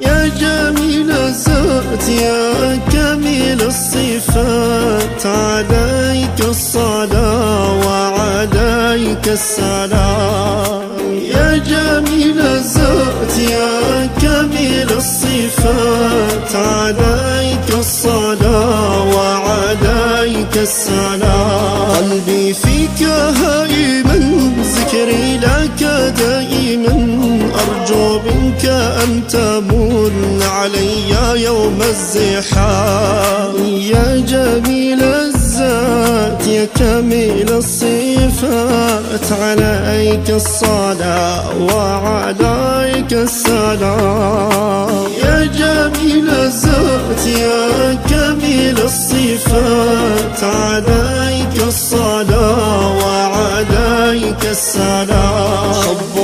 يا جميل الذات يا كامل الصفات، عليك الصلاة وعليك السلام. يا جميل الذات يا كامل الصفات، عليك الصلاة وعليك السلام. قلبي فيك هائما، ذكري لك دائما، أرجو منك أن تمن علي يوم الزحام. يا جميل الذات يا كامل الصفات، عليك الصلاة وعليك السلام. يا جميل الذات يا كامل الصفات، عليك الصلاة وعليك السلام. حب